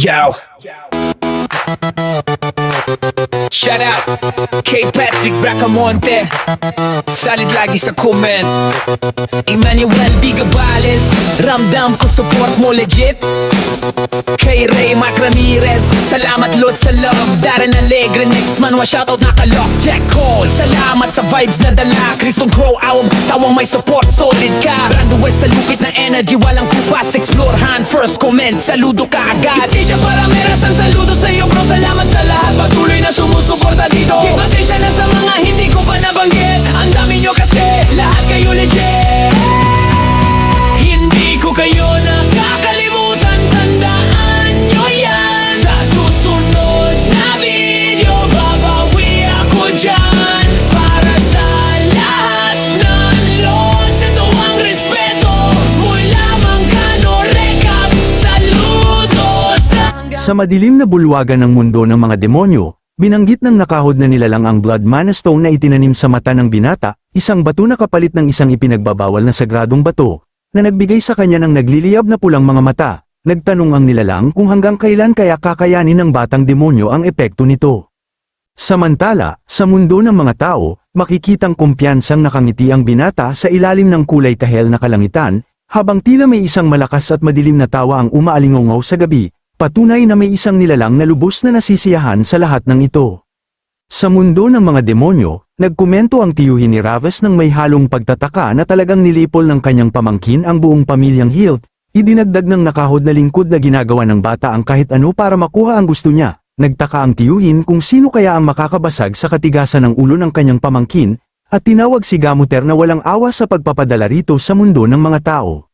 Yo. Shout out kay Patrick Bracamonte, solid lagi sa comment. Emmanuel Bigabales, ramdam ko support mo legit. Kay Ray Mark Ramirez, salamat Lord sa love. Darren Alegre, next man wa shoutout nakalok. Jack Cole, salamat sa vibes na dala. Kristong Grow Awam, tawang may support, solid ka. Brando West sa lupit na energy, walang kupas. Explore hand, first comment, saludo ka agad. Iteja para merasan, saludo sa iyo bro. Salamat sa lahat, patuloy na sumusuporta dito. Pasensya na sa mga hindi ko pa nabanggit. Ang dami nyo kasi, lahat kayo legit. Hindi ko kayo nakakalimutan, tandaan nyo yan. Sa susunod na video, babawi ako dyan. Para sa lahat ng lons, ito ang respeto. Mula Mangkano Recap, saludo Sa madilim na bulwagan ng mundo ng mga demonyo, binanggit ng nakahod na nilalang ang Blood Mana Stone na itinanim sa mata ng binata, isang bato na kapalit ng isang ipinagbabawal na sagradong bato, na nagbigay sa kanya ng nagliliyab na pulang mga mata. Nagtanong ang nilalang kung hanggang kailan kaya kakayanin ng batang demonyo ang epekto nito. Samantala, sa mundo ng mga tao, makikitang kumpiyansang nakangiti ang binata sa ilalim ng kulay kahel na kalangitan, habang tila may isang malakas at madilim na tawa ang umaalingongaw sa gabi, patunay na may isang nilalang na lubos na nasisiyahan sa lahat ng ito. Sa mundo ng mga demonyo, nagkomento ang tiyuhin ni Raves ng may halong pagtataka na talagang nilipol ng kanyang pamangkin ang buong pamilyang Hilt. Idinagdag ng nakahod na lingkod na ginagawa ng bata ang kahit ano para makuha ang gusto niya. Nagtaka ang tiyuhin kung sino kaya ang makakabasag sa katigasan ng ulo ng kanyang pamangkin, at tinawag si Gamuter na walang awa sa pagpapadala rito sa mundo ng mga tao.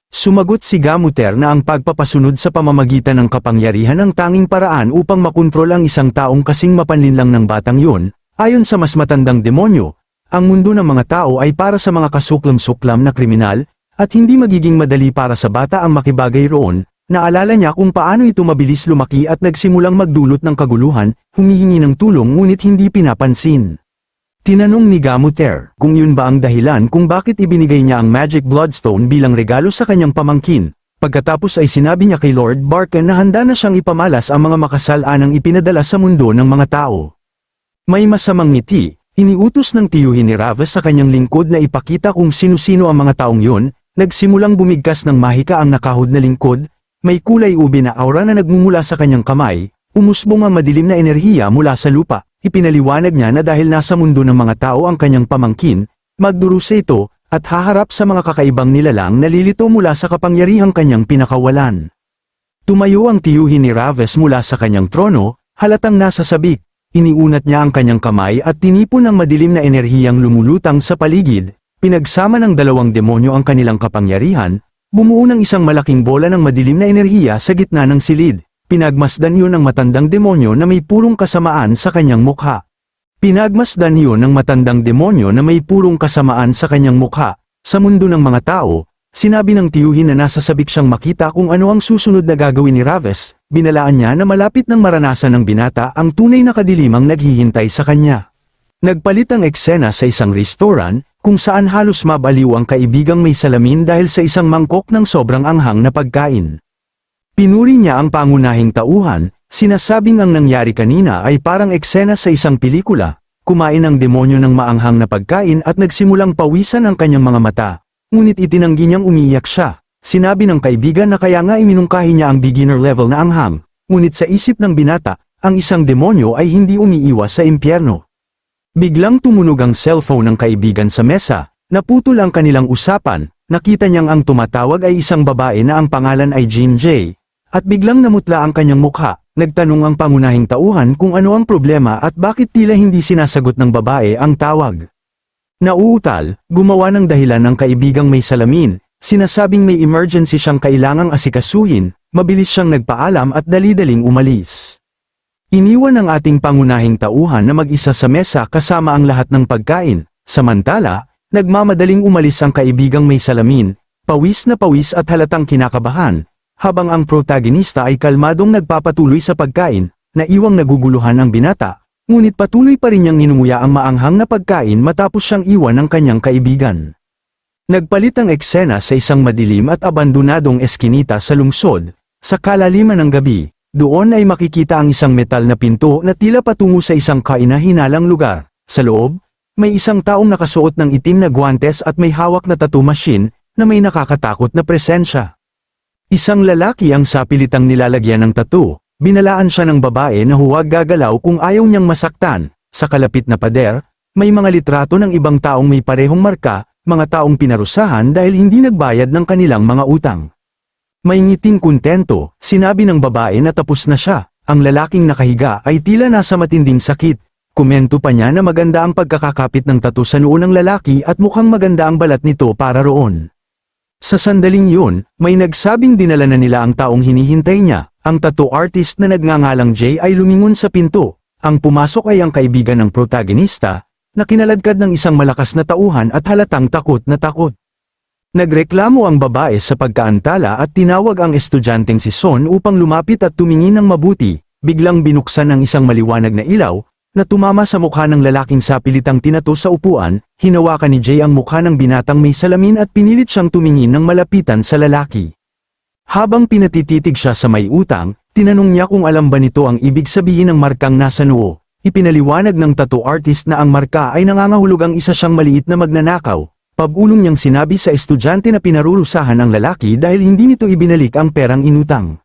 Sumagot si Gamuter na ang pagpapasunod sa pamamagitan ng kapangyarihan ang tanging paraan upang makontrol ang isang taong kasing mapanlinlang ng batang yun. Ayon sa mas matandang demonyo, ang mundo ng mga tao ay para sa mga kasuklam-suklam na kriminal, at hindi magiging madali para sa bata ang makibagay roon. Naalala niya kung paano ito mabilis lumaki at nagsimulang magdulot ng kaguluhan, humihingi ng tulong ngunit hindi pinapansin. Tinanong ni Gamuter kung yun ba ang dahilan kung bakit ibinigay niya ang Magic Bloodstone bilang regalo sa kanyang pamangkin. Pagkatapos ay sinabi niya kay Lord Barkan na handa na siyang ipamalas ang mga makasalanang ipinadala sa mundo ng mga tao. May masamang ngiti, iniutos ng tiyuhin ni Raves sa kanyang lingkod na ipakita kung sino-sino ang mga taong yun. Nagsimulang bumigkas ng mahika ang nakahod na lingkod, may kulay ube na aura na nagmumula sa kanyang kamay, umusbong ang madilim na enerhiya mula sa lupa. Ipinaliwanag niya na dahil nasa mundo ng mga tao ang kanyang pamangkin, magdurusa ito, at haharap sa mga kakaibang nilalang na lilito mula sa kapangyarihang kanyang pinakawalan. Tumayo ang tiyuhin ni Raves mula sa kanyang trono, halatang nasa sabik, iniunat niya ang kanyang kamay at tinipon ang madilim na enerhiyang lumulutang sa paligid. Pinagsama ng dalawang demonyo ang kanilang kapangyarihan, bumuo ng isang malaking bola ng madilim na enerhiya sa gitna ng silid. Pinagmasdan yun ng matandang demonyo na may purong kasamaan sa kanyang mukha. Pinagmasdan yun ng matandang demonyo na may purong kasamaan sa kanyang mukha. Sa mundo ng mga tao, sinabi ng tiyuhin na nasasabik siyang makita kung ano ang susunod na gagawin ni Raves. Binalaan niya na malapit ng maranasan ng binata ang tunay na kadilimang naghihintay sa kanya. Nagpalit ang eksena sa isang restaurant, kung saan halos mabaliw ang kaibigang may salamin dahil sa isang mangkok ng sobrang anghang na pagkain. Pinuri niya ang pangunahing tauhan, sinasabing ang nangyari kanina ay parang eksena sa isang pelikula. Kumain ang demonyo ng maanghang na pagkain at nagsimulang pawisan ang kanyang mga mata. Ngunit itinanggi niyang umiiyak siya. Sinabi ng kaibigan na kaya nga iminungkahi niya ang beginner level na anghang. Ngunit sa isip ng binata, ang isang demonyo ay hindi umiiwas sa impyerno. Biglang tumunog ang cellphone ng kaibigan sa mesa, naputol ang kanilang usapan, nakita niyang ang tumatawag ay isang babae na ang pangalan ay Jean J. At biglang namutla ang kanyang mukha, nagtanong ang pangunahing tauhan kung ano ang problema at bakit tila hindi sinasagot ng babae ang tawag. Nauutal, gumawa ng dahilan ng kaibigang may salamin, sinasabing may emergency siyang kailangang asikasuhin, mabilis siyang nagpaalam at dali-daling umalis. Iniwan ang ating pangunahing tauhan na mag-isa sa mesa kasama ang lahat ng pagkain. Samantala, nagmamadaling umalis ang kaibigang may salamin, pawis na pawis at halatang kinakabahan, habang ang protagonista ay kalmadong nagpapatuloy sa pagkain, naiwang naguguluhan ang binata, ngunit patuloy pa rin niyang ninunguya ang maanghang na pagkain matapos siyang iwan ng kanyang kaibigan. Nagpalit ang eksena sa isang madilim at abandonadong eskinita sa lungsod. Sa kalaliman ng gabi, Doon ay makikita ang isang metal na pinto na tila patungo sa isang kaina-hinalang lugar. Sa loob, may isang taong nakasuot ng itim na guwantes at may hawak na tattoo machine na may nakakatakot na presensya. Isang lalaki ang sapilitang nilalagyan ng tattoo. Binalaan siya ng babae na huwag gagalaw kung ayaw niyang masaktan. Sa kalapit na pader, may mga litrato ng ibang taong may parehong marka, mga taong pinarusahan dahil hindi nagbayad ng kanilang mga utang. May ngiting kontento, sinabi ng babae na tapos na siya. Ang lalaking nakahiga ay tila nasa matinding sakit. Komento pa niya na maganda ang pagkakakapit ng tattoo sa noo ng lalaki at mukhang maganda ang balat nito para roon. Sa sandaling yun, may nagsabing dinala na nila ang taong hinihintay niya. Ang tattoo artist na nagngangalang Jay ay lumingon sa pinto. Ang pumasok ay ang kaibigan ng protagonista, na kinaladkad ng isang malakas na tauhan at halatang takot na takot. Nagreklamo ang babae sa pagkaantala at tinawag ang estudyanteng si Son upang lumapit at tumingin ng mabuti. Biglang binuksan ang isang maliwanag na ilaw, na tumama sa mukha ng lalaking sapilitang tinato sa upuan. Hinawakan ni Jay ang mukha ng binatang may salamin at pinilit siyang tumingin ng malapitan sa lalaki. Habang pinatititig siya sa may utang, tinanong niya kung alam ba nito ang ibig sabihin ng markang nasa noo. Ipinaliwanag ng tattoo artist na ang marka ay nangangahulugang isa siyang maliit na magnanakaw. Pabulong niyang sinabi sa estudyante na pinarurusahan ang lalaki dahil hindi nito ibinalik ang perang inutang.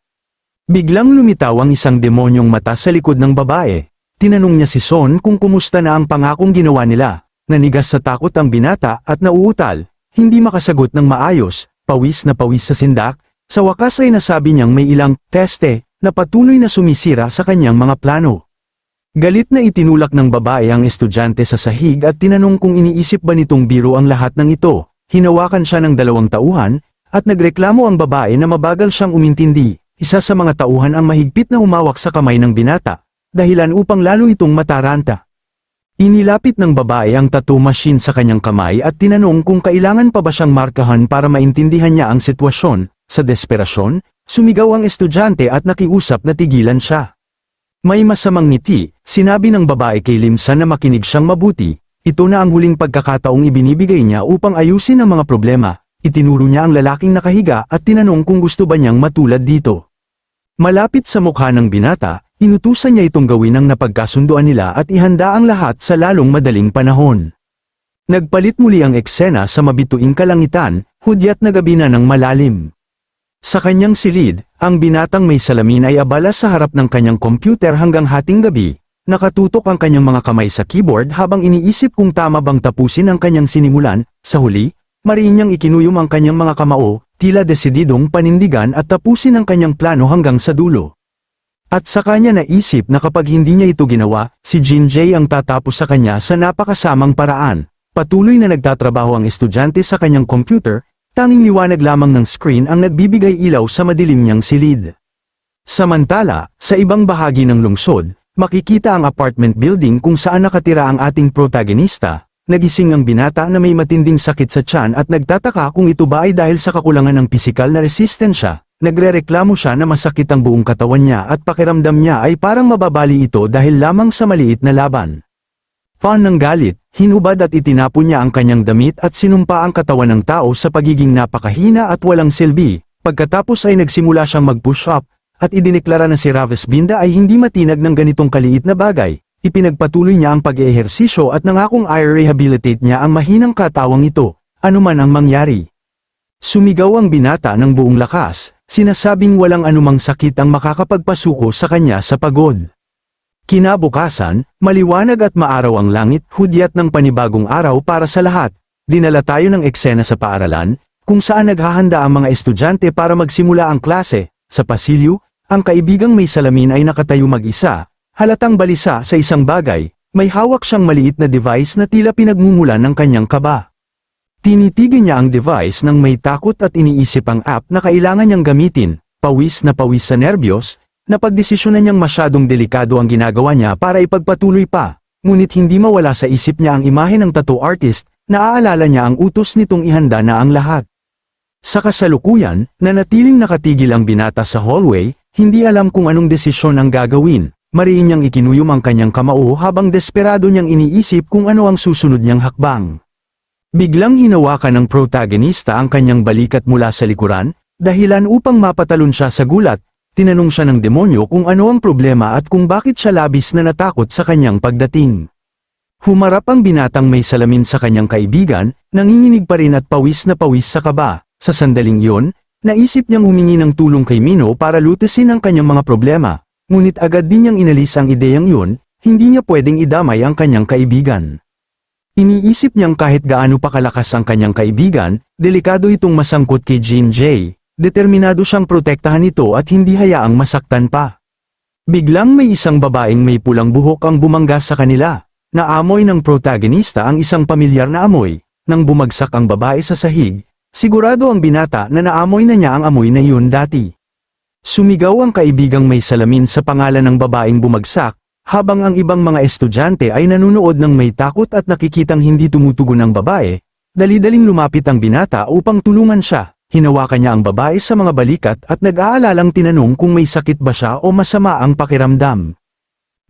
Biglang lumitaw ang isang demonyong mata sa likod ng babae. Tinanong niya si Son kung kumusta na ang pangakong ginawa nila. Nanigas sa takot ang binata at nauutal, hindi makasagot ng maayos, pawis na pawis sa sindak. Sa wakas ay nasabi niyang may ilang peste na patuloy na sumisira sa kanyang mga plano. Galit na itinulak ng babae ang estudyante sa sahig at tinanong kung iniisip ba nitong biro ang lahat ng ito. Hinawakan siya ng 2 tauhan, at nagreklamo ang babae na mabagal siyang umintindi. Isa sa mga tauhan ang mahigpit na humawak sa kamay ng binata, dahilan upang lalo itong mataranta. Inilapit ng babae ang tattoo machine sa kanyang kamay at tinanong kung kailangan pa ba siyang markahan para maintindihan niya ang sitwasyon. Sa desperasyon, sumigaw ang estudyante at nakiusap na tigilan siya. May masamang ngiti, sinabi ng babae kay Limsan na makinig siyang mabuti. Ito na ang huling pagkakataong ibinibigay niya upang ayusin ang mga problema. Itinuro niya ang lalaking nakahiga at tinanong kung gusto ba niyang matulad dito. Malapit sa mukha ng binata, inutusan niya itong gawin ang napagkasunduan nila at ihanda ang lahat sa lalong madaling panahon. Nagpalit muli ang eksena sa mabituing kalangitan, hudyat na gabi na ng malalim. Sa kanyang silid, ang binatang may salamin ay abala sa harap ng kanyang computer hanggang hating gabi. Nakatutok ang kanyang mga kamay sa keyboard habang iniisip kung tama bang tapusin ang kanyang sinimulan. Sa huli, mariin niyang ikinuyom ang kanyang mga kamao, tila desididong panindigan at tapusin ang kanyang plano hanggang sa dulo. At sa kanya naisip na kapag hindi niya ito ginawa, si Jinjae ang tatapos sa kanya sa napakasamang paraan. Patuloy na nagtatrabaho ang estudyante sa kanyang computer. Tanging liwanag lamang ng screen ang nagbibigay ilaw sa madilim niyang silid. Samantala, sa ibang bahagi ng lungsod, makikita ang apartment building kung saan nakatira ang ating protagonista. Nagising ang binata na may matinding sakit sa tiyan at nagtataka kung ito ba ay dahil sa kakulangan ng pisikal na resistensya. Nagrereklamo siya na masakit ang buong katawan niya at pakiramdam niya ay parang mababali ito dahil lamang sa maliit na laban. Pan ng galit, hinubad at itinapon niya ang kanyang damit at sinumpa ang katawan ng tao sa pagiging napakahina at walang silbi. Pagkatapos ay nagsimula siyang mag-push up, at idineklara na si Raves Binda ay hindi matinag ng ganitong kaliit na bagay. Ipinagpatuloy niya ang pag-eehersisyo at nangakong i-rehabilitate niya ang mahinang katawang ito, anuman ang mangyari. Sumigaw ang binata ng buong lakas, sinasabing walang anumang sakit ang makakapagpasuko sa kanya sa pagod. Kinabukasan, maliwanag at maaraw ang langit, hudyat ng panibagong araw para sa lahat. Dinala tayo ng eksena sa paaralan, kung saan naghahanda ang mga estudyante para magsimula ang klase. Sa pasilyo, ang kaibigang may salamin ay nakatayo mag-isa, halatang balisa sa isang bagay. May hawak siyang maliit na device na tila pinagmumulan ng kanyang kaba. Tinitigil niya ang device nang may takot at iniisip ang app na kailangan niyang gamitin. Pawis sa nerbiyos, napagdesisyonan niyang masyadong delikado ang ginagawa niya para ipagpatuloy pa, ngunit hindi mawala sa isip niya ang imahe ng tattoo artist, naaalala niya ang utos nitong ihanda na ang lahat. Sa kasalukuyan, nanatiling nakatigil ang binata sa hallway, hindi alam kung anong desisyon ang gagawin. Mariin niyang ikinuyom ang kanyang kamao habang desperado niyang iniisip kung ano ang susunod niyang hakbang. Biglang hinawakan ng protagonista ang kanyang balikat mula sa likuran, dahilan upang mapatalon siya sa gulat. tinanong siya ng demonyo kung ano ang problema at kung bakit siya labis na natakot sa kanyang pagdating. Humarap ang binatang may salamin sa kanyang kaibigan, nanginginig pa rin at pawis na pawis sa kaba. Sa sandaling yon, naisip niyang humingi ng tulong kay Mino para lutasin ang kanyang mga problema, ngunit agad din niyang inalis ang ideyang yun, hindi niya pwedeng idamay ang kanyang kaibigan. Iniisip niyang kahit gaano pa kalakas ang kanyang kaibigan, delikado itong masangkot kay Jean J. Determinado siyang protektahan ito at hindi hayaang masaktan pa. Biglang may isang babaeng may pulang buhok ang bumangga sa kanila. Naamoy ng protagonista ang isang pamilyar na amoy. Nang bumagsak ang babae sa sahig, sigurado ang binata na naamoy na niya ang amoy na iyon dati. Sumigaw ang kaibigang may salamin sa pangalan ng babaeng bumagsak, habang ang ibang mga estudyante ay nanunood ng may takot at nakikitang hindi tumutugon ang babae. Dali-daling lumapit ang binata upang tulungan siya. Hinawakan niya ang babae sa mga balikat at nag-aalalang tinanong kung may sakit ba siya o masama ang pakiramdam.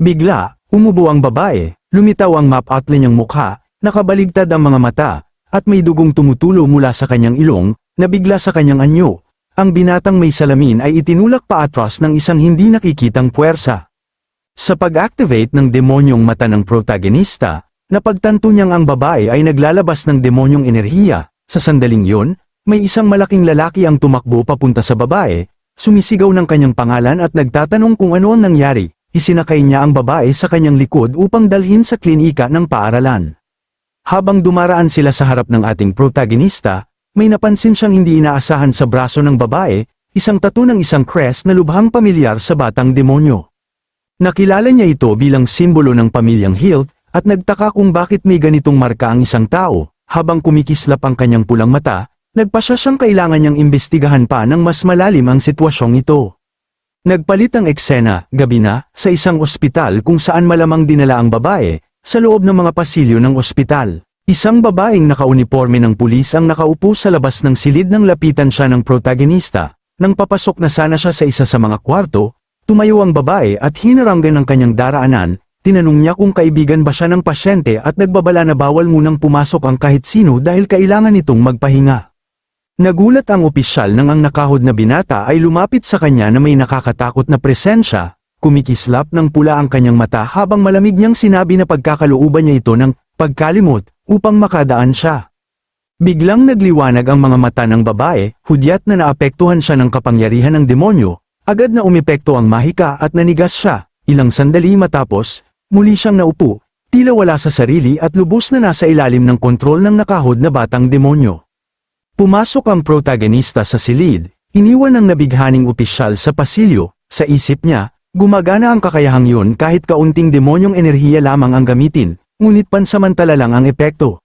Bigla, umubo ang babae, lumitaw ang mapatli niyang mukha, nakabaligtad ang mga mata, at may dugong tumutulo mula sa kanyang ilong, na bigla sa kanyang anyo. Ang binatang may salamin ay itinulak pa atras ng isang hindi nakikitang puwersa. Sa pag-activate ng demonyong mata ng protagonista, napagtanto niyang ang babae ay naglalabas ng demonyong enerhiya. Sa sandaling yon, may isang malaking lalaki ang tumakbo papunta sa babae, sumisigaw ng kanyang pangalan at nagtatanong kung ano ang nangyari. Isinakay niya ang babae sa kanyang likod upang dalhin sa klinika ng paaralan. Habang dumaraan sila sa harap ng ating protagonista, may napansin siyang hindi inaasahan sa braso ng babae, isang tattoo ng isang crest na lubhang pamilyar sa batang demonyo. Nakilala niya ito bilang simbolo ng pamilyang Hilt, at nagtaka kung bakit may ganitong marka ang isang tao. Habang kumikislap ang kanyang pulang mata, nagpasya siyang kailangan niyang imbestigahan pa ng mas malalim ang sitwasyong ito. Nagpalit ang eksena, gabi na, sa isang ospital kung saan malamang dinala ang babae, sa loob ng mga pasilyo ng ospital. Isang babaeng nakauniporme ng pulis ang nakaupo sa labas ng silid nang lapitan siya ng protagonista. Nang papasok na sana siya sa isa sa mga kwarto, tumayo ang babae at hinaranggan ng kanyang daraanan, tinanong niya kung kaibigan ba siya ng pasyente at nagbabala na bawal munang pumasok ang kahit sino dahil kailangan itong magpahinga. Nagulat ang opisyal nang ang nakahod na binata ay lumapit sa kanya na may nakakatakot na presensya, kumikislap ng pula ang kanyang mata habang malamig niyang sinabi na pagkakalooban niya ito ng pagkalimot upang makadaan siya. Biglang nagliwanag ang mga mata ng babae, hudyat na naapektuhan siya ng kapangyarihan ng demonyo. Agad na umepekto ang mahika at nanigas siya. Ilang sandali matapos, muli siyang naupo, tila wala sa sarili at lubos na nasa ilalim ng kontrol ng nakahod na batang demonyo. Pumasok ang protagonista sa silid, iniwan ang nabighaning opisyal sa pasilyo. Sa isip niya, gumagana ang kakayahang yun kahit kaunting demonyong enerhiya lamang ang gamitin, ngunit pansamantala lang ang epekto.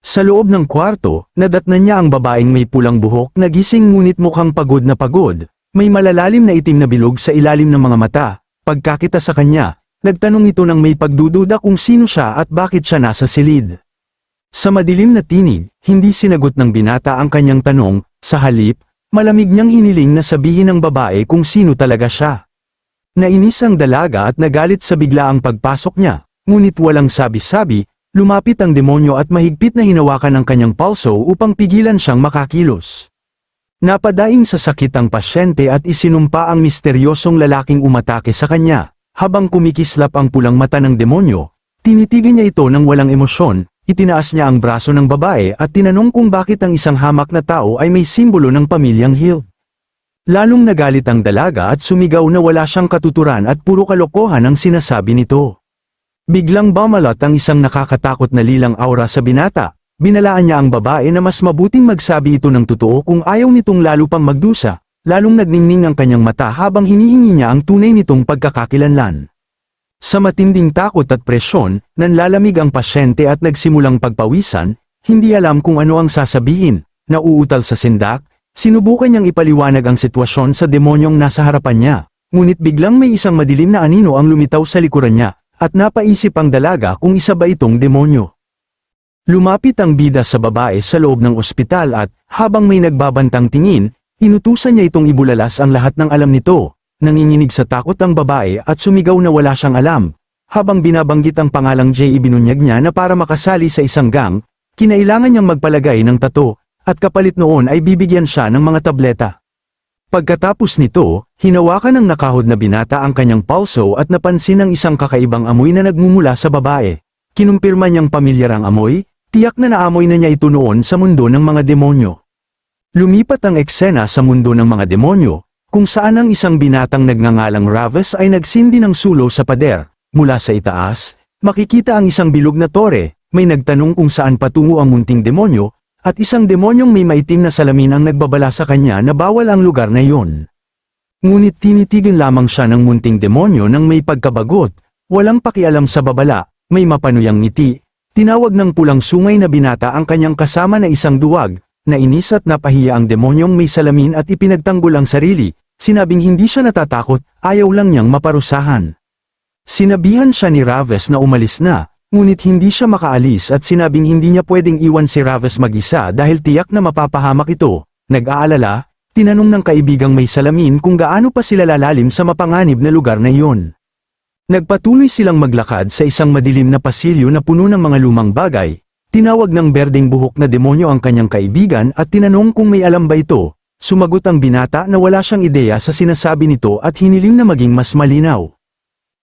Sa loob ng kwarto, nadatnan niya ang babaeng may pulang buhok na gising ngunit mukhang pagod na pagod. May malalalim na itim na bilog sa ilalim ng mga mata. Pagkakita sa kanya, nagtanong ito ng may pagdududa kung sino siya at bakit siya nasa silid. Sa madilim na tinig, hindi sinagot ng binata ang kanyang tanong. Sa halip, malamig niyang hiniling na sabihin ng babae kung sino talaga siya. Nainis ang dalaga at nagalit sa biglaang pagpasok niya, ngunit walang sabi-sabi, lumapit ang demonyo at mahigpit na hinawakan ang kanyang pulso upang pigilan siyang makakilos. Napadaing sa sakit ang pasyente at isinumpa ang misteryosong lalaking umatake sa kanya. Habang kumikislap ang pulang mata ng demonyo, tinitigan niya ito ng walang emosyon, itinaas niya ang braso ng babae at tinanong kung bakit ang isang hamak na tao ay may simbolo ng pamilyang Hill. Lalong nagalit ang dalaga at sumigaw na wala siyang katuturan at puro kalokohan ang sinasabi nito. Biglang bumalot ang isang nakakatakot na lilang aura sa binata. Binalaan niya ang babae na mas mabuting magsabi ito ng totoo kung ayaw nitong lalo pang magdusa, lalong nagningning ang kanyang mata habang hinihingi niya ang tunay nitong pagkakakilanlan. Sa matinding takot at presyon, nanlalamig ang pasyente at nagsimulang pagpawisan, hindi alam kung ano ang sasabihin. Nauutal sa sindak, sinubukan niyang ipaliwanag ang sitwasyon sa demonyong nasa harapan niya, ngunit biglang may isang madilim na anino ang lumitaw sa likuran niya, at napaisip ang dalaga kung isa ba itong demonyo. Lumapit ang bida sa babae sa loob ng ospital at, habang may nagbabantang tingin, inutusan niya itong ibulalas ang lahat ng alam nito. Nanginginig sa takot ang babae at sumigaw na wala siyang alam. Habang binabanggit ang pangalang Jay, ibinunyag niya na para makasali sa isang gang, kinailangan niyang magpalagay ng tato, at kapalit noon ay bibigyan siya ng mga tableta. Pagkatapos nito, hinawakan ng nakahod na binata ang kanyang pulso at napansin ang isang kakaibang amoy na nagmumula sa babae. Kinumpirma niyang pamilyar ang amoy, tiyak na naamoy na niya ito noon sa mundo ng mga demonyo. Lumipat ang eksena sa mundo ng mga demonyo, kung saan ang isang binatang nagngangalang Raves ay nagsindi ng sulo sa pader. Mula sa itaas, makikita ang isang bilog na tore, may nagtanong kung saan patungo ang munting demonyo, at isang demonyong may maitim na salamin ang nagbabala sa kanya na bawal ang lugar na iyon. Ngunit tinitigan lamang siya ng munting demonyo nang may pagkabagot, walang pakialam sa babala, may mapanuyang ngiti. Tinawag ng pulang sungay na binata ang kanyang kasama na isang duwag, nainis at napahiya ang demonyong may salamin at ipinagtanggol ang sarili, sinabing hindi siya natatakot, ayaw lang niyang maparusahan. Sinabihan siya ni Raves na umalis na, ngunit hindi siya makaalis at sinabing hindi niya pwedeng iwan si Raves mag-isa dahil tiyak na mapapahamak ito. Nag-aalala, tinanong ng kaibigang may salamin kung gaano pa sila lalalim sa mapanganib na lugar na iyon. Nagpatuloy silang maglakad sa isang madilim na pasilyo na puno ng mga lumang bagay. Tinawag ng berdeng buhok na demonyo ang kanyang kaibigan at tinanong kung may alam ba ito. Sumagot ang binata na wala siyang ideya sa sinasabi nito at hiniling na maging mas malinaw.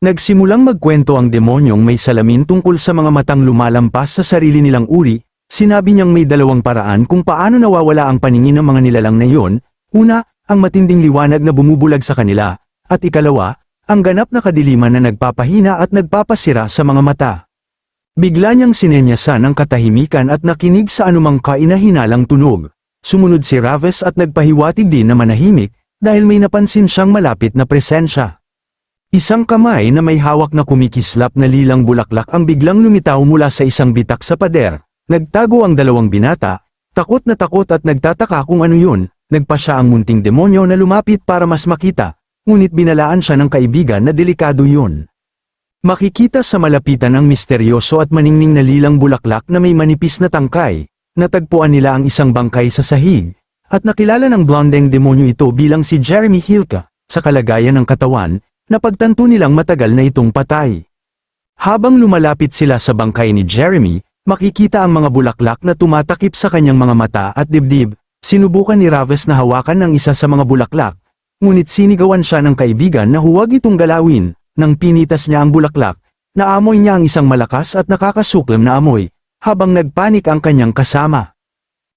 Nagsimulang magkwento ang demonyong may salamin tungkol sa mga matang lumalampas sa sarili nilang uri. Sinabi niyang may dalawang paraan kung paano nawawala ang paningin ng mga nilalang na iyon. Una, ang matinding liwanag na bumubulag sa kanila, at ikalawa, ang ganap na kadiliman na nagpapahina at nagpapasira sa mga mata. Bigla niyang sinenyasan ang katahimikan at nakinig sa anumang kainahinalang tunog. Sumunod si Raves at nagpahiwatig din na manahimik, dahil may napansin siyang malapit na presensya. Isang kamay na may hawak na kumikislap na lilang bulaklak ang biglang lumitaw mula sa isang bitak sa pader. Nagtago ang dalawang binata, takot at nagtataka kung ano yun. Nagpa siya ang munting demonyo na lumapit para mas makita, ngunit binalaan siya ng kaibigan na delikado yun. Makikita sa malapitan ang misteryoso at maningning na lilang bulaklak na may manipis na tangkay. Natagpuan nila ang isang bangkay sa sahig, at nakilala ng blondeng demonyo ito bilang si Jeremy Hilka. Sa kalagayan ng katawan, napagtanto nilang matagal na itong patay. Habang lumalapit sila sa bangkay ni Jeremy, makikita ang mga bulaklak na tumatakip sa kanyang mga mata at dibdib. Sinubukan ni Raves na hawakan ng isa sa mga bulaklak, ngunit sinigawan siya ng kaibigan na huwag itong galawin. Nang pinitas niya ang bulaklak, naamoy niya ang isang malakas at nakakasuklam na amoy, habang nagpanik ang kanyang kasama.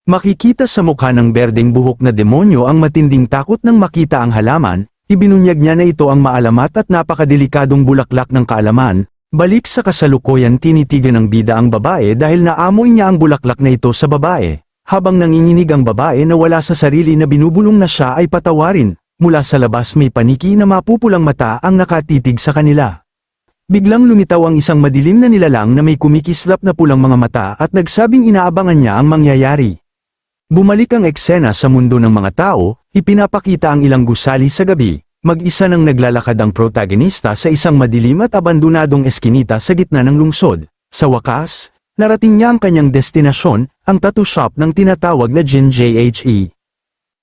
Makikita sa mukha ng berdeng buhok na demonyo ang matinding takot nang makita ang halaman. Ibinunyag niya na ito ang maalamat at napakadelikadong bulaklak ng kaalaman. Balik sa kasalukuyan, tinitigan ng bida ang babae dahil naamoy niya ang bulaklak na ito sa babae. Habang nanginginig ang babae na wala sa sarili na binubulong na siya ay patawarin. Mula sa labas may paniki na mapupulang mata ang nakatitig sa kanila. Biglang lumitaw ang isang madilim na nilalang na may kumikislap na pulang mga mata at nagsabing inaabangan niya ang mangyayari. Bumalik ang eksena sa mundo ng mga tao, ipinapakita ang ilang gusali sa gabi. Mag-isa nang naglalakad ang protagonista sa isang madilim at abandonadong eskinita sa gitna ng lungsod. Sa wakas, narating niya ang kanyang destinasyon, ang tattoo shop ng tinatawag na Jin JHE.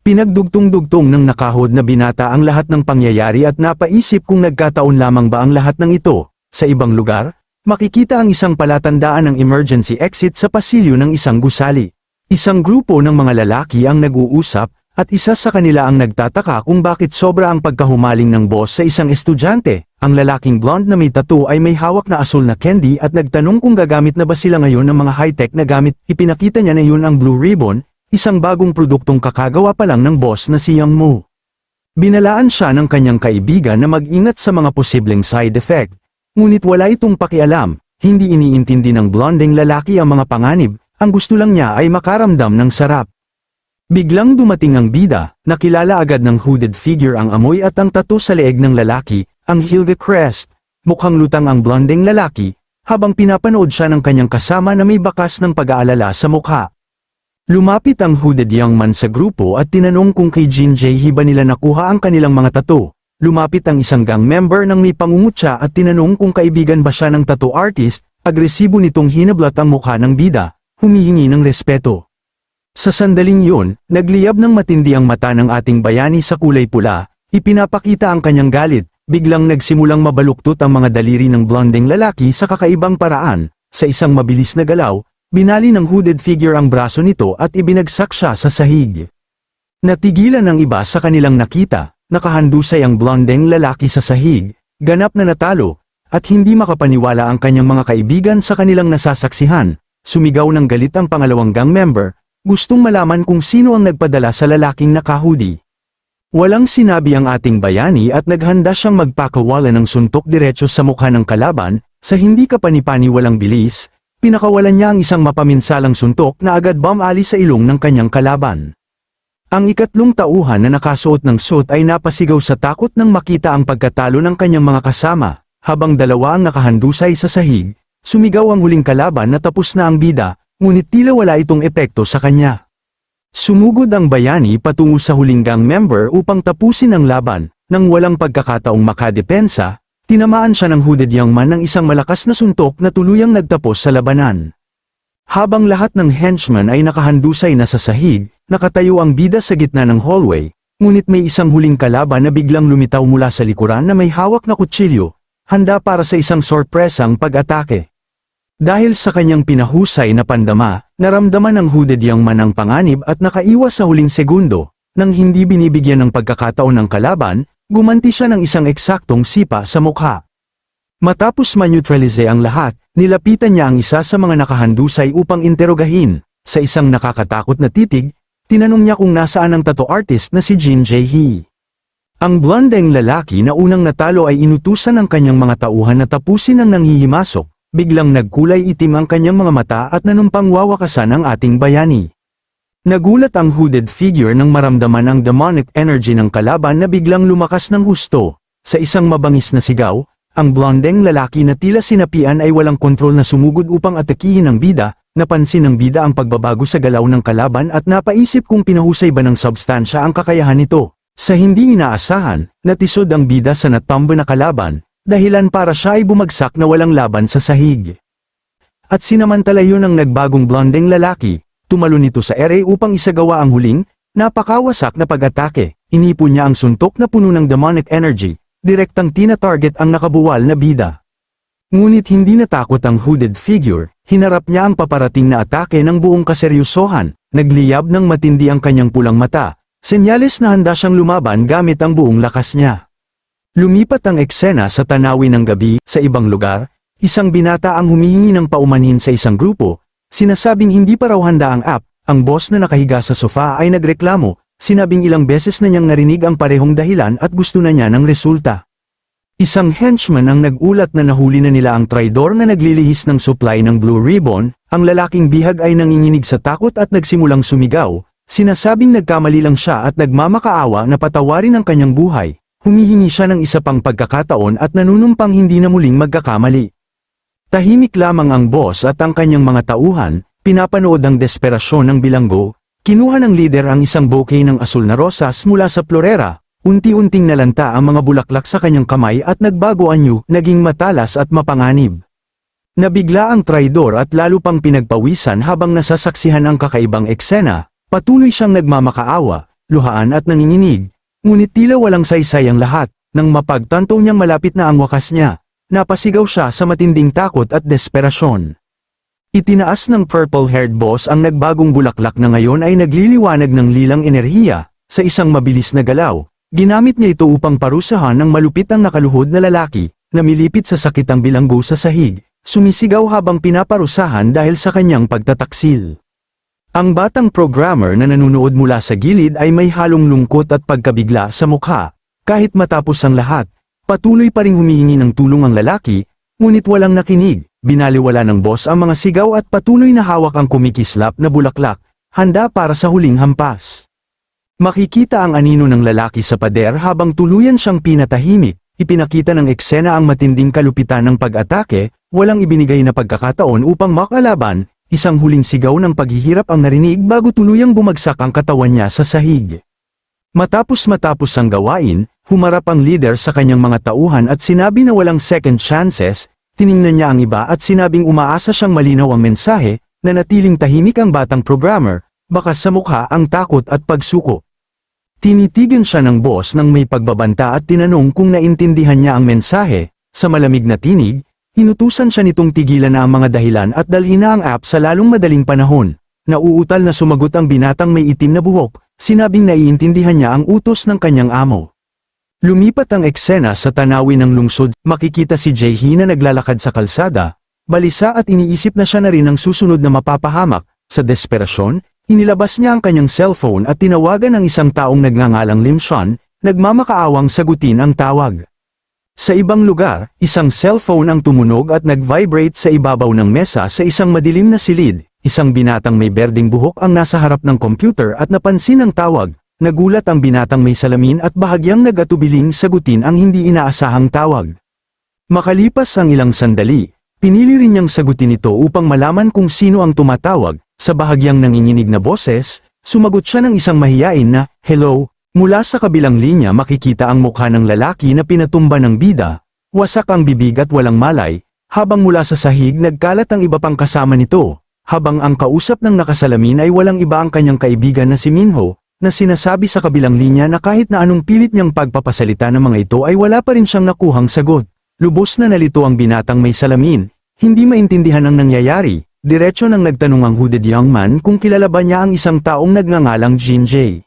Pinagdugtong-dugtong ng nakahod na binata ang lahat ng pangyayari at napaisip kung nagkataon lamang ba ang lahat ng ito. Sa ibang lugar, makikita ang isang palatandaan ng emergency exit sa pasilyo ng isang gusali. Isang grupo ng mga lalaki ang nag-uusap, at isa sa kanila ang nagtataka kung bakit sobra ang pagkahumaling ng boss sa isang estudyante. Ang lalaking blonde na may tattoo ay may hawak na asul na candy at nagtanong kung gagamit na ba sila ngayon ng mga high-tech na gamit. Ipinakita niya na yun ang Blue Ribbon, isang bagong produktong kakagawa pa lang ng boss na si Young Mo. Binalaan siya ng kanyang kaibigan na mag-ingat sa mga posibleng side effect. Ngunit wala itong pakialam, hindi iniintindi ng blondeng lalaki ang mga panganib, ang gusto lang niya ay makaramdam ng sarap. Biglang dumating ang bida, nakilala agad ng hooded figure ang amoy at ang tattoo sa leeg ng lalaki, ang Hilga Crest. Mukhang lutang ang blondeng lalaki, habang pinapanood siya ng kanyang kasama na may bakas ng pag-aalala sa mukha. Lumapit ang hooded young man sa grupo at tinanong kung kay Jin Jae ba nila nakuha ang kanilang mga tattoo. Lumapit ang isang gang member nang may pangungutya at tinanong kung kaibigan ba siya ng tattoo artist. Agresibo nitong hinablat ang mukha ng bida, humihingi ng respeto. Sa sandaling yun, nagliyab ng matindi ang mata ng ating bayani sa kulay pula, ipinapakita ang kanyang galit, biglang nagsimulang mabaluktot ang mga daliri ng blondeng lalaki sa kakaibang paraan. Sa isang mabilis na galaw, binali ng hooded figure ang braso nito at ibinagsak siya sa sahig. Natigilan ng iba sa kanilang nakita, nakahandusay ang blondeng lalaki sa sahig, ganap na natalo, at hindi makapaniwala ang kanyang mga kaibigan sa kanilang nasasaksihan. Sumigaw ng galit ang pangalawang gang member, gustong malaman kung sino ang nagpadala sa lalaking naka-hoodie. Walang sinabi ang ating bayani at naghanda siyang magpakawala ng suntok diretso sa mukha ng kalaban, sa hindi kapani-pani walang bilis, pinakawalan niya ang isang mapaminsalang suntok na agad bumali sa ilong ng kanyang kalaban. Ang ikatlong tauhan na nakasuot ng suit ay napasigaw sa takot nang makita ang pagkatalo ng kanyang mga kasama, habang dalawa ang nakahandusay sa sahig, sumigaw ang huling kalaban na tapos na ang bida, ngunit tila wala itong epekto sa kanya. Sumugod ang bayani patungo sa huling gang member upang tapusin ang laban, nang walang pagkakataong makadepensa, tinamaan siya ng hooded young man ng isang malakas na suntok na tuluyang nagtapos sa labanan. Habang lahat ng henchmen ay nakahandusay na sa sahig, nakatayo ang bida sa gitna ng hallway, ngunit may isang huling kalaban na biglang lumitaw mula sa likuran na may hawak na kutsilyo, handa para sa isang sorpresang pag-atake. Dahil sa kanyang pinahusay na pandama, naramdaman ng hooded young man ang panganib at nakaiwas sa huling segundo. Nang hindi binibigyan ng pagkakataon ng kalaban, gumanti siya ng isang eksaktong sipa sa mukha. Matapos ma-neutralize ang lahat, nilapitan niya ang isa sa mga nakahandusay upang interogahin. Sa isang nakakatakot na titig, tinanong niya kung nasaan ang tattoo artist na si Jin Jae-hee. Ang blondeng lalaki na unang natalo ay inutusan ng kanyang mga tauhan na tapusin ang nanghihimasok. Biglang nagkulay itim ang kanyang mga mata at nanumpang wawakasan ang ating bayani. Nagulat ang hooded figure nang maramdaman ang demonic energy ng kalaban na biglang lumakas ng husto. Sa isang mabangis na sigaw, ang blondeng lalaki na tila sinapian ay walang kontrol na sumugod upang atakihin ang bida. Napansin ng bida ang pagbabago sa galaw ng kalaban at napaisip kung pinahusay ba ng substansya ang kakayahan nito. Sa hindi inaasahan, natisod ang bida sa natambo na kalaban, dahilan para siya ay bumagsak na walang laban sa sahig. At sinamantala yun ang nagbagong blondeng lalaki, tumalo nito sa ere upang isagawa ang huling, napakawasak na pag-atake. Inipon niya ang suntok na puno ng demonic energy, direktang tina-target ang nakabuwal na bida. Ngunit hindi natakot ang hooded figure, hinarap niya ang paparating na atake ng buong kaseryosohan, nagliyab ng matindi ang kanyang pulang mata, senyales na handa siyang lumaban gamit ang buong lakas niya. Lumipat ang eksena sa tanawin ng gabi. Sa ibang lugar, isang binata ang humihingi ng paumanhin sa isang grupo, sinasabing hindi pa raw handa ang app. Ang boss na nakahiga sa sofa ay nagreklamo, sinabing ilang beses na niyang narinig ang parehong dahilan at gusto na niya ng resulta. Isang henchman ang nagulat na nahuli na nila ang traidor na naglilihis ng supply ng Blue Ribbon. Ang lalaking bihag ay nanginginig sa takot at nagsimulang sumigaw, sinasabing nagkamali lang siya at nagmamakaawa na patawarin ang kanyang buhay. Humihingi siya ng isa pang pagkakataon at nanunumpang hindi na muling magkakamali. Tahimik lamang ang boss at ang kanyang mga tauhan, pinapanood ang desperasyon ng bilanggo. Kinuha ng leader ang isang bouquet ng asul na rosas mula sa florera, unti-unting nalanta ang mga bulaklak sa kanyang kamay at nagbago anyo, naging matalas at mapanganib. Nabigla ang traidor at lalo pang pinagpawisan habang nasasaksihan ang kakaibang eksena, patuloy siyang nagmamakaawa, luhaan at nanginginig. Ngunit tila walang saysay ang lahat, nang mapagtanto niyang malapit na ang wakas niya, napasigaw siya sa matinding takot at desperasyon. Itinaas ng purple-haired boss ang nagbagong bulaklak na ngayon ay nagliliwanag ng lilang enerhiya, sa isang mabilis na galaw. Ginamit niya ito upang parusahan ng malupit ang nakaluhod na lalaki, na milipit sa sakit ang bilanggo sa sahig, sumisigaw habang pinaparusahan dahil sa kanyang pagtataksil. Ang batang programmer na nanunood mula sa gilid ay may halong lungkot at pagkabigla sa mukha. Kahit matapos ang lahat, patuloy pa ring humihingi ng tulong ang lalaki, ngunit walang nakinig. Binaliwala ng boss ang mga sigaw at patuloy na hawak ang kumikislap na bulaklak, handa para sa huling hampas. Makikita ang anino ng lalaki sa pader habang tuluyan siyang pinatahimik. Ipinakita ng eksena ang matinding kalupitan ng pag-atake, walang ibinigay na pagkakataon upang makalaban. Isang huling sigaw ng paghihirap ang narinig bago tuluyang bumagsak ang katawan niya sa sahig. Matapos ang gawain, humarap ang leader sa kanyang mga tauhan at sinabi na walang second chances. Tiningnan niya ang iba at sinabing umaasa siyang malinaw ang mensahe, na natiling tahimik ang batang programmer, bakas sa mukha ang takot at pagsuko. Tinitigan siya ng boss nang may pagbabanta at tinanong kung naintindihan niya ang mensahe. Sa malamig na tinig, inutusan siya nitong tigilan na ang mga dahilan at dalhin na ang app sa lalong madaling panahon. Nauutal na sumagot ang binatang may itim na buhok, sinabing naiintindihan niya ang utos ng kanyang amo. Lumipat ang eksena sa tanawin ng lungsod, makikita si Jae-hee na naglalakad sa kalsada, balisa at iniisip na siya na rin ang susunod na mapapahamak. Sa desperasyon, inilabas niya ang kanyang cellphone at tinawagan ang isang taong nagngangalang Lim Sean, nagmamakaawang sagutin ang tawag. Sa ibang lugar, isang cellphone ang tumunog at nag-vibrate sa ibabaw ng mesa sa isang madilim na silid. Isang binatang may berdeng buhok ang nasa harap ng computer at napansin ang tawag. Nagulat ang binatang may salamin at bahagyang nag-atubiling sagutin ang hindi inaasahang tawag. Makalipas ang ilang sandali, pinili rin niyang sagutin ito upang malaman kung sino ang tumatawag. Sa bahagyang nanginginig na boses, sumagot siya ng isang mahiyain na, "Hello." Mula sa kabilang linya makikita ang mukha ng lalaki na pinatumba ng bida, wasak ang bibig at walang malay, habang mula sa sahig nagkalat ang iba pang kasama nito, habang ang kausap ng nakasalamin ay walang iba ang kanyang kaibigan na si Minho, na sinasabi sa kabilang linya na kahit na anong pilit niyang pagpapasalita ng mga ito ay wala pa rin siyang nakuhang sagot. Lubos na nalito ang binatang may salamin, hindi maintindihan ang nangyayari, diretso nang nagtanong ang hooded young man kung kilala ba niya ang isang taong nagngangalang Jin Jae.